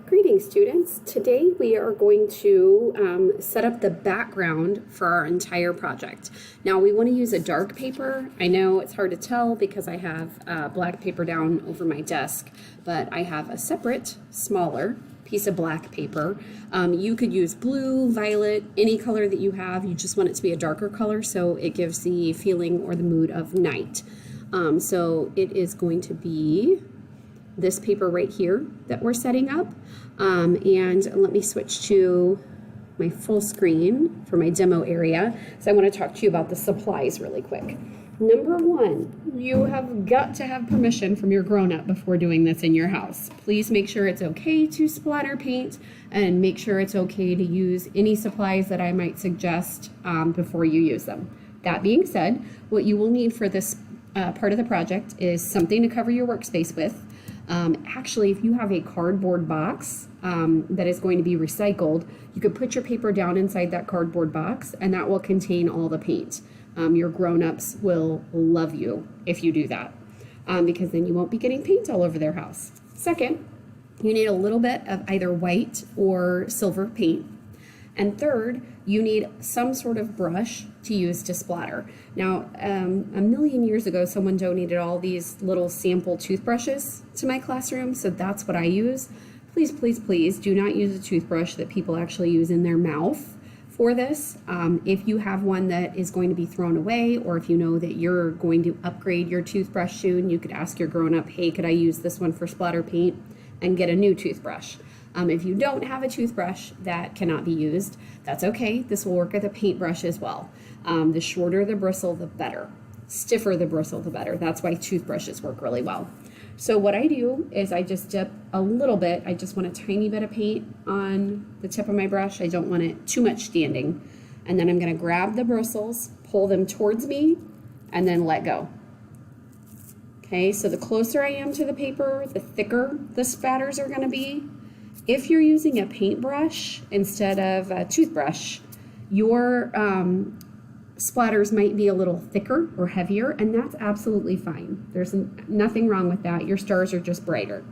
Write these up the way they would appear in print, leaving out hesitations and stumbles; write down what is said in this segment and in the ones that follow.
Greetings, students. Today we are going to set up the background for our entire project. Now we want to use a dark paper. I know it's hard to tell because I have black paper down over my desk, but I have a separate, smaller piece of black paper. You could use blue, violet, any color that you have. You just want it to be a darker color so it gives the feeling or the mood of night. So it is going to be this paper right here that we're setting up. And let me switch to my full screen for my demo area. So I want to talk to you about the supplies really quick. Number one, you have got to have permission from your grown-up before doing this in your house. Please make sure it's okay to splatter paint and make sure it's okay to use any supplies that I might suggest before you use them. That being said, what you will need for this part of the project is something to cover your workspace with. Actually, if you have a cardboard box that is going to be recycled, you could put your paper down inside that cardboard box and that will contain all the paint. Your grown-ups will love you if you do that because then you won't be getting paint all over their house. Second, you need a little bit of either white or silver paint. And third, you need some sort of brush to use to splatter. Now, a million years ago, someone donated all these little sample toothbrushes to my classroom, so that's what I use. Please, please, please do not use a toothbrush that people actually use in their mouth for this. If you have one that is going to be thrown away, or if you know that you're going to upgrade your toothbrush soon, you could ask your grown-up, hey, could I use this one for splatter paint, and get a new toothbrush. If you don't have a toothbrush that cannot be used, that's okay. This will work with a paintbrush as well. The shorter the bristle, the better. Stiffer the bristle, the better. That's why toothbrushes work really well. So what I do is I just dip a little bit. I just want a tiny bit of paint on the tip of my brush. I don't want it too much standing. And then I'm going to grab the bristles, pull them towards me, and then let go. Okay, so the closer I am to the paper, the thicker the spatters are going to be. If you're using a paintbrush instead of a toothbrush, your splatters might be a little thicker or heavier, and that's absolutely fine. There's nothing wrong with that. Your stars are just brighter.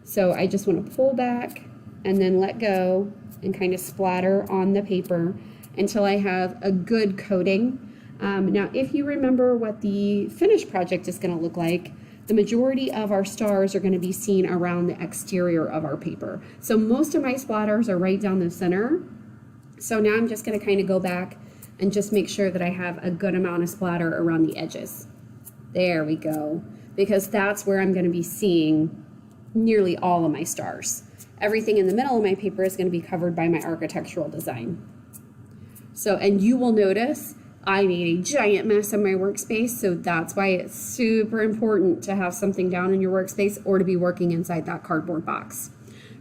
So I just want to pull back and then let go and kind of splatter on the paper until I have a good coating. Now, if you remember what the finished project is going to look like, the majority of our stars are going to be seen around the exterior of our paper. So most of my splatters are right down the center. So now I'm just going to kind of go back and just make sure that I have a good amount of splatter around the edges. There we go. Because that's where I'm going to be seeing nearly all of my stars. Everything in the middle of my paper is going to be covered by my architectural design. So, and you will notice I made a giant mess of my workspace, so that's why it's super important to have something down in your workspace or to be working inside that cardboard box.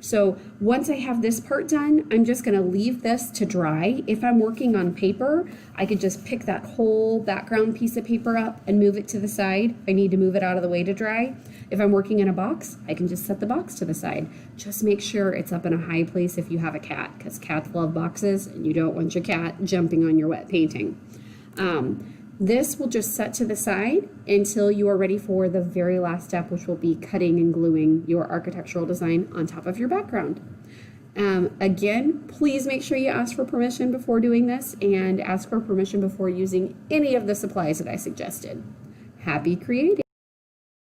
So once I have this part done, I'm just going to leave this to dry. If I'm working on paper, I could just pick that whole background piece of paper up and move it to the side. I need to move it out of the way to dry. If I'm working in a box, I can just set the box to the side. Just make sure it's up in a high place if you have a cat, because cats love boxes and you don't want your cat jumping on your wet painting. This will just set to the side until you are ready for the very last step, which will be cutting and gluing your architectural design on top of your background. Again, please make sure you ask for permission before doing this and ask for permission before using any of the supplies that I suggested. Happy creating!